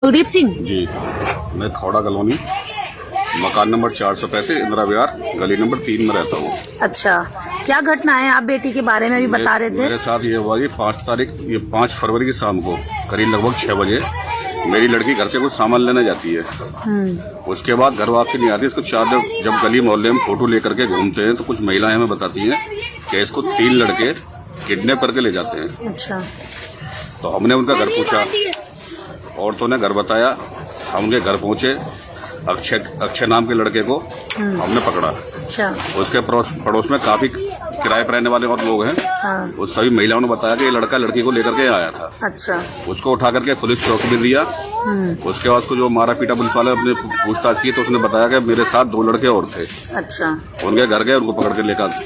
कुलदीप सिंह जी, मैं खौड़ा कॉलोनी मकान नंबर 435 इंदिरा विहार गली नंबर 3 में रहता हूँ। अच्छा, क्या घटना है? आप बेटी के बारे में भी बता रहे थे। मेरे साथ ये हुआ कि 5 फरवरी की शाम को करीब लगभग 6 बजे मेरी लड़की घर से कुछ सामान लेने जाती है। उसके बाद घर वापसी नहीं आती। इसको जब गली मोहल्ले में फोटो लेकर के घूमते हैं तो कुछ महिलाएं हमें बताती हैं कि इसको 3 लड़के किडनैप करके ले जाते हैं। अच्छा, तो हमने उनका घर पूछा, औरतों ने घर बताया। हम उनके घर पहुंचे, अक्षय नाम के लड़के को हमने पकड़ा। अच्छा, उसके पड़ोस में काफी किराए पर रहने वाले और लोग हैं। हाँ, उस सभी महिलाओं ने बताया कि ये लड़का लड़की को लेकर के आया था। अच्छा, उसको उठा करके पुलिस चौकी में दिया। उसके बाद उसको जो मारा पीटा पुलिस वाले अपने पूछताछ की तो उसने बताया कि मेरे साथ 2 लड़के और थे। अच्छा, उनके घर गए, उनको पकड़ के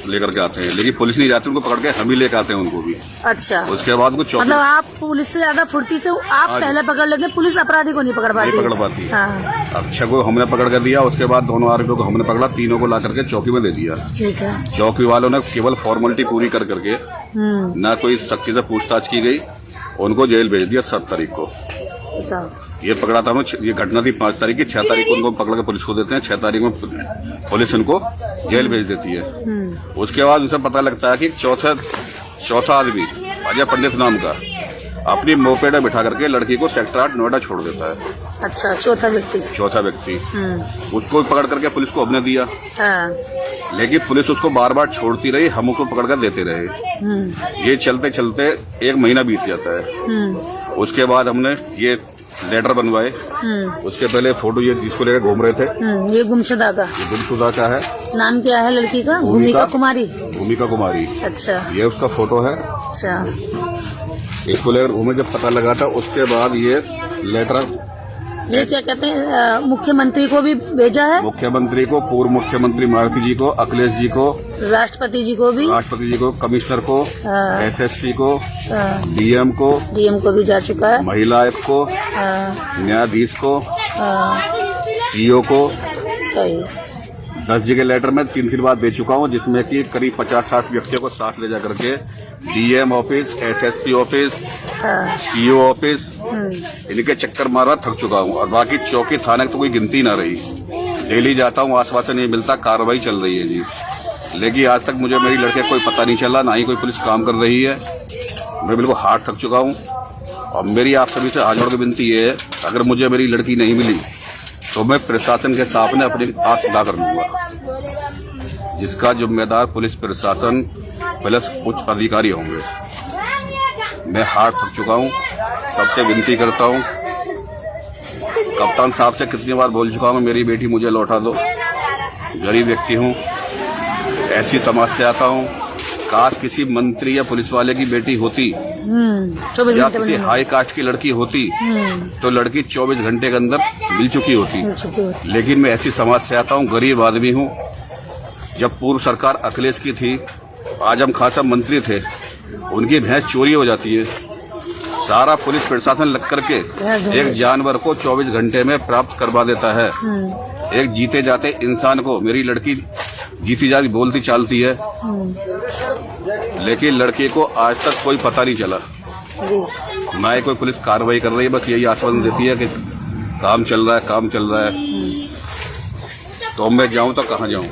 लेकर के आते हैं, लेकिन पुलिस नहीं जाती, उनको पकड़ के हम ही लेकर आते हैं उनको भी। अच्छा, उसके बाद कुछ मतलब आप पुलिस से ज्यादा फुर्ती से आप पहले पकड़ लेते, पुलिस अपराधी को नहीं पकड़ पाती। हाँ, अक्षय को हमने पकड़ कर दिया। उसके बाद दोनों आरोपियों को हमने पकड़ा, तीनों को ला करके चौकी में दे दिया। ठीक है। चौकी वालों ने केवल फॉर्मेलिटी पूरी कर करके ना कोई सख्ती से पूछताछ की गई, उनको जेल भेज दिया 7 तारीख को। बताओ। ये पकड़ा था मैं, ये घटना थी 5 तारीख की। 6 तारीख को उनको पकड़ के पुलिस को देते हैं। 6 तारीख में पुलिस उनको जेल भेज देती है। उसके बाद उनसे पता लगता है कि चौथा आदमी अजय पंडित नाम का अपनी मोपेड बिठा करके लड़की को सेक्टर 8 नोएडा छोड़ देता है। अच्छा, चौथा व्यक्ति। उसको पकड़ करके पुलिस को हमने दिया। हाँ, लेकिन पुलिस उसको बार बार छोड़ती रही, हम उसको पकड़ कर देते रहे। ये चलते चलते 1 महीना बीत जाता है। उसके बाद हमने ये लेटर बनवाए। उसके पहले फोटो ये जिसको लेकर घूम रहे थे, ये गुमशुदा का है। नाम क्या है लड़की का? भूमिका कुमारी। अच्छा, ये उसका फोटो है। अच्छा, इसको लेकर घूमे। जब पता लगा था उसके बाद ये लेटर ये क्या कहते हैं, मुख्यमंत्री को भी भेजा है। मुख्यमंत्री को, पूर्व मुख्यमंत्री मायावती जी को, अखिलेश जी को, राष्ट्रपति जी को, कमिश्नर को, एसएसपी को, डीएम को भी जा चुका है। महिला आयुक्त को, न्यायाधीश को, सीओ को 10 जगह लेटर में 3 बार दे चुका हूँ, जिसमें कि करीब 50-60 व्यक्तियों को साथ ले जा करके DM office, SSP office, CO office, इनके चक्कर मारा थक चुका हूँ। और बाकी चौकी थाने की तो कोई गिनती ना रही। डेली जाता हूँ, आसपास से नहीं मिलता, कार्रवाई चल रही है जी। लेकिन आज तक मुझे मेरी लड़के कोई पता नहीं चला, ना ही कोई पुलिस काम कर रही है। मैं बिल्कुल हार्ट थक चुका हूँ। और मेरी आप सभी से हाथ जोड़ के विनती है, अगर मुझे मेरी लड़की नहीं मिली तो मैं प्रशासन के सामने अपनी आंख खुला कर लूंगा, जिसका जिम्मेदार पुलिस प्रशासन प्लस उच्च अधिकारी होंगे। मैं हार्ट थक चुका हूँ। सबसे विनती करता हूँ, कप्तान साहब से कितनी बार बोल चुका हूँ, मेरी बेटी मुझे लौटा दो। गरीब व्यक्ति हूँ, ऐसी समाज से आता हूँ। काश किसी मंत्री या पुलिस वाले की बेटी होती या किसी हाई कास्ट की लड़की होती तो लड़की 24 घंटे के अंदर मिल चुकी होती। लेकिन मैं ऐसी समाज से आता हूँ, गरीब आदमी हूँ। जब पूर्व सरकार अखिलेश की थी, आजम खान साहब मंत्री थे, उनकी भैंस चोरी हो जाती है। सारा पुलिस प्रशासन लग करके एक जानवर को 24 घंटे में प्राप्त करवा देता है। एक जीते जाते इंसान को मेरी लड़की जीती जाती बोलती चालती है, लेकिन लड़के को आज तक कोई पता नहीं चला। ना ही कोई पुलिस कार्रवाई कर रही है, बस यही आश्वासन देती है कि काम चल रहा है। तो मैं जाऊं तो कहाँ जाऊं?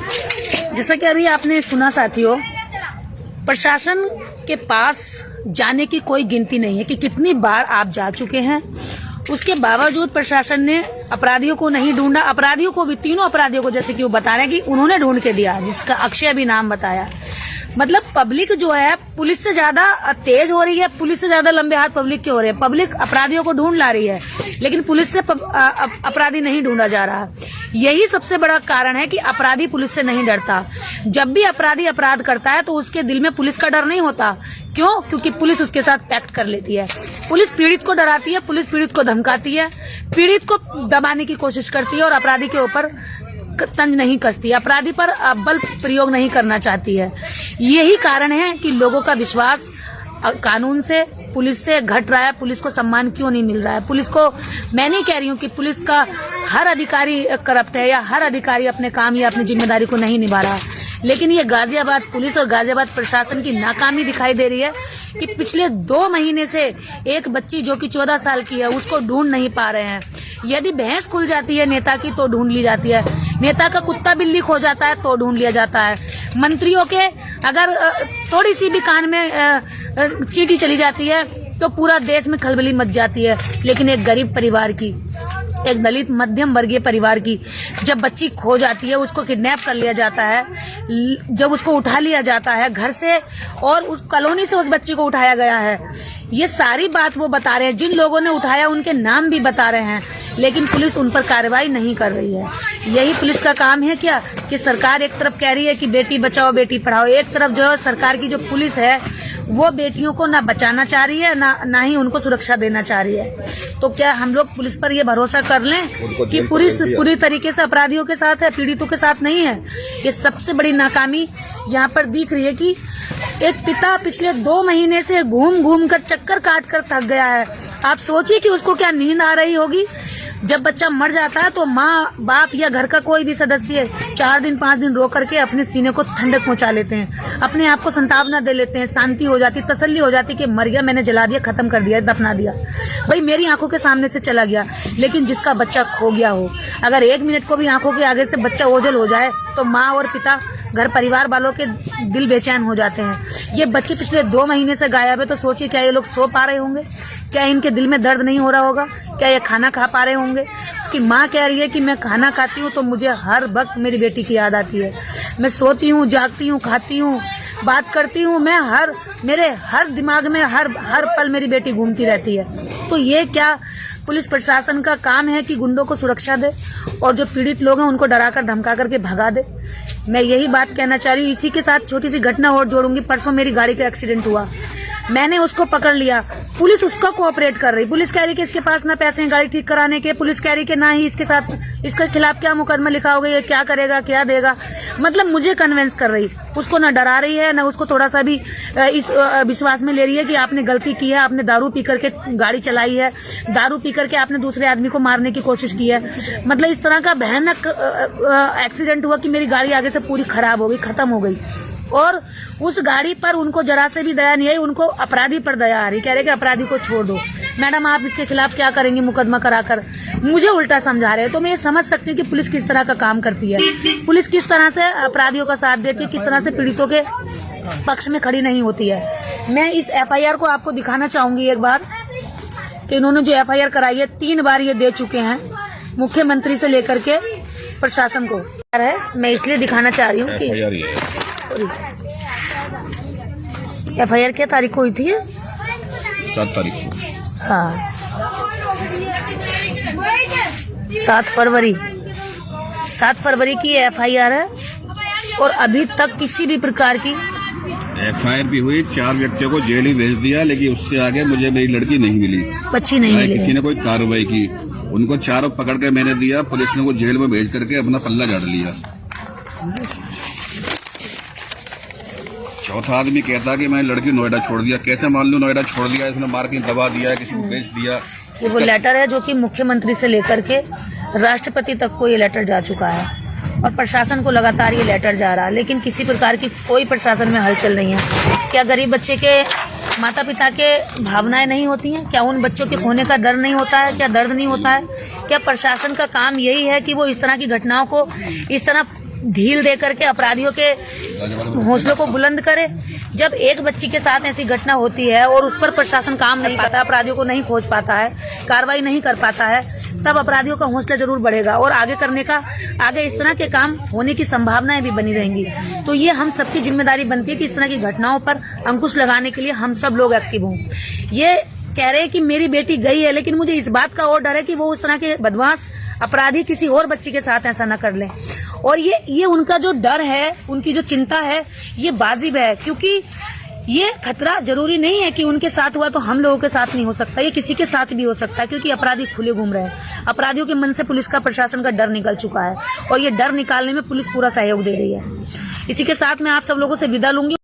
जैसा कि अभी आपने सुना साथियों, प्रशासन के पास जाने की कोई गिनती नहीं है कि कितनी बार आप जा चुके हैं। उसके बावजूद प्रशासन ने अपराधियों को नहीं ढूंढा। अपराधियों को भी, 3 अपराधियों को, जैसे कि वो बता रहे हैं कि उन्होंने ढूंढ के दिया, जिसका अक्षय भी नाम बताया। मतलब पब्लिक जो है पुलिस से ज्यादा तेज हो रही है, पुलिस से ज्यादा लंबे हाथ पब्लिक के हो रहे हैं। पब्लिक अपराधियों को ढूंढ ला रही है, लेकिन पुलिस से अपराधी नहीं ढूंढा जा रहा। यही सबसे बड़ा कारण है कि अपराधी पुलिस से नहीं डरता। जब भी अपराधी अपराध करता है तो उसके दिल में पुलिस का डर नहीं होता। क्यों? क्योंकि पुलिस उसके साथ पैक्ट कर लेती है। पुलिस पीड़ित को डराती है, पुलिस पीड़ित को धमकाती है, पीड़ित को दबाने की कोशिश करती है और अपराधी के ऊपर तंज नहीं कसती, अपराधी पर बल प्रयोग नहीं करना चाहती है। यही कारण है कि लोगों का विश्वास कानून से, पुलिस से घट रहा है। पुलिस को सम्मान क्यों नहीं मिल रहा है? पुलिस को, मैं नहीं कह रही हूँ कि पुलिस का हर अधिकारी करप्ट है या हर अधिकारी अपने काम या अपनी जिम्मेदारी को नहीं निभा रहा, लेकिन ये गाजियाबाद पुलिस और गाजियाबाद प्रशासन की नाकामी दिखाई दे रही है कि पिछले 2 महीने से एक बच्ची जो कि 14 साल की है उसको ढूंढ नहीं पा रहे हैं। यदि भैंस खुल जाती है नेता की तो ढूंढ ली जाती है, नेता का कुत्ता बिल्ली खो जाता है तो ढूंढ लिया जाता है, मंत्रियों के अगर थोड़ी सी भी कान में चींटी चली जाती है तो पूरा देश में खलबली मच जाती है। लेकिन एक गरीब परिवार की, एक दलित मध्यम वर्गीय परिवार की जब बच्ची खो जाती है, उसको किडनैप कर लिया जाता है, जब उसको उठा लिया जाता है घर से और उस कॉलोनी से उस बच्ची को उठाया गया है, ये सारी बात वो बता रहे हैं। जिन लोगों ने उठाया उनके नाम भी बता रहे हैं, लेकिन पुलिस उन पर कार्रवाई नहीं कर रही है। यही पुलिस का काम है क्या कि सरकार एक तरफ कह रही है कि बेटी बचाओ बेटी पढ़ाओ, एक तरफ जो सरकार की जो पुलिस है वो बेटियों को ना बचाना चाह रही है ना ही उनको सुरक्षा देना चाह रही है। तो क्या हम लोग पुलिस पर ये भरोसा कर लें कि पुलिस पूरी तरीके से अपराधियों के साथ है, पीड़ितों के साथ नहीं है? ये सबसे बड़ी नाकामी यहाँ पर दिख रही है कि एक पिता पिछले 2 महीने से घूम घूम कर चक्कर काट कर थक गया है। आप सोचिए कि उसको क्या नींद आ रही होगी। जब बच्चा मर जाता है तो माँ बाप या घर का कोई भी सदस्य 4 दिन 5 दिन रो करके अपने सीने को ठंडक पहुंचा लेते हैं, अपने आप को संतावना दे लेते हैं, शांति हो जाती, तसल्ली हो जाती कि मर गया, मैंने जला दिया, खत्म कर दिया, दफना दिया, भाई मेरी आंखों के सामने से चला गया। लेकिन जिसका बच्चा खो गया हो, अगर 1 मिनट को भी आंखों के आगे से बच्चा ओझल हो जाए तो माँ और पिता, घर परिवार वालों के दिल बेचैन हो जाते हैं। ये बच्चे पिछले 2 महीने से गायब है, तो सोचिए क्या ये लोग सो पा रहे होंगे? क्या इनके दिल में दर्द नहीं हो रहा होगा? क्या ये खाना खा पा रहे होंगे? उसकी माँ कह रही है कि मैं खाना खाती हूँ तो मुझे हर वक्त मेरी बेटी की याद आती है, मैं सोती हूँ, जागती हूँ, खाती हूँ, बात करती हूँ, मेरे हर दिमाग में हर पल मेरी बेटी घूमती रहती है। तो ये क्या पुलिस प्रशासन का काम है कि गुंडों को सुरक्षा दे और जो पीड़ित लोग हैं उनको डराकर धमका करके भगा दे? मैं यही बात कहना चाह रही हूँ। इसी के साथ छोटी सी घटना और जोड़ूंगी। परसों मेरी गाड़ी का एक्सीडेंट हुआ, मैंने उसको पकड़ लिया, पुलिस उसका कोऑपरेट कर रही, पुलिस कह रही कि इसके पास ना पैसे हैं गाड़ी ठीक कराने के, पुलिस कह रही कि ना ही इसके खिलाफ क्या मुकदमा लिखा होगा, ये क्या करेगा क्या देगा, मतलब मुझे कन्विंस कर रही, उसको ना डरा रही है ना उसको थोड़ा सा भी इस विश्वास में ले रही है कि आपने गलती की है, आपने दारू पी करके गाड़ी चलाई है, दारू पी करके आपने दूसरे आदमी को मारने की कोशिश की है। मतलब इस तरह का भयानक एक्सीडेंट हुआ कि मेरी गाड़ी आगे से पूरी खराब हो गई, खत्म हो गई। और उस गाड़ी पर उनको जरा से भी दया नहीं आई, उनको अपराधी पर दया आ रही, कह रहे कि अपराधी को छोड़ दो, मैडम आप इसके खिलाफ क्या करेंगे मुकदमा कराकर, मुझे उल्टा समझा रहे हैं। तो मैं ये समझ सकती हूँ कि पुलिस किस तरह का काम करती है, पुलिस किस तरह से अपराधियों का साथ देती है, किस तरह से पीड़ितों के पक्ष में खड़ी नहीं होती है। मैं इस FIR को आपको दिखाना चाहूंगी एक बार कि इन्होंने जो FIR कराई है 3 बार ये दे चुके हैं, मुख्यमंत्री से लेकर के प्रशासन को है। मैं इसलिए दिखाना चाह रही हूँ कि FIR क्या तारीख को हुई थी? 7 तारीख को। हाँ 7 फरवरी की FIR है और अभी तक किसी भी प्रकार की FIR भी हुई, 4 व्यक्तियों को जेल ही भेज दिया, लेकिन उससे आगे मुझे मेरी लड़की नहीं मिली, बच्ची नहीं मिली, किसी ने कोई कार्रवाई की। उनको 4 पकड़ के मैंने दिया, पुलिस ने वो जेल में भेज करके अपना पल्ला झाड़ लिया। चौथा आदमी कहता कि मैंने लड़की नोएडा छोड़ दिया। कैसे मान लूं नोएडा छोड़ दिया? इसने मार के दबा दिया, किसी को बेच दिया। ये वो लेटर है जो कि मुख्यमंत्री से लेकर के राष्ट्रपति तक को ये लेटर जा चुका है और प्रशासन को लगातार ये लेटर जा रहा है, लेकिन किसी प्रकार की कोई प्रशासन में हलचल नहीं है। क्या गरीब बच्चे के माता पिता के भावनाएं नहीं होती हैं? क्या उन बच्चों के खोने का डर नहीं होता है? क्या दर्द नहीं होता है? क्या प्रशासन का काम यही है कि वो इस तरह की घटनाओं को इस तरह ढील दे करके अपराधियों के हौसलों को बुलंद करे? जब एक बच्ची के साथ ऐसी घटना होती है और उस पर प्रशासन काम नहीं पाता, अपराधियों को नहीं खोज पाता है, कार्रवाई नहीं कर पाता है, तब अपराधियों का हौसला जरूर बढ़ेगा और आगे इस तरह के काम होने की संभावनाएं भी बनी रहेंगी। तो ये हम सबकी जिम्मेदारी बनती है कि इस तरह की घटनाओं पर अंकुश लगाने के लिए हम सब लोग एक्टिव हों। ये कह रहे हैं कि मेरी बेटी गई है, लेकिन मुझे इस बात का और डर है कि वो उस तरह के बदमाश अपराधी किसी और बच्ची के साथ ऐसा न कर लें। और ये उनका जो डर है, उनकी जो चिंता है, ये वाजिब है, क्योंकि ये खतरा जरूरी नहीं है कि उनके साथ हुआ तो हम लोगों के साथ नहीं हो सकता, ये किसी के साथ भी हो सकता है, क्योंकि अपराधी खुले घूम रहे हैं। अपराधियों के मन से पुलिस का, प्रशासन का डर निकल चुका है और ये डर निकालने में पुलिस पूरा सहयोग दे रही है। इसी के साथ मैं आप सब लोगों से विदा लूंगी।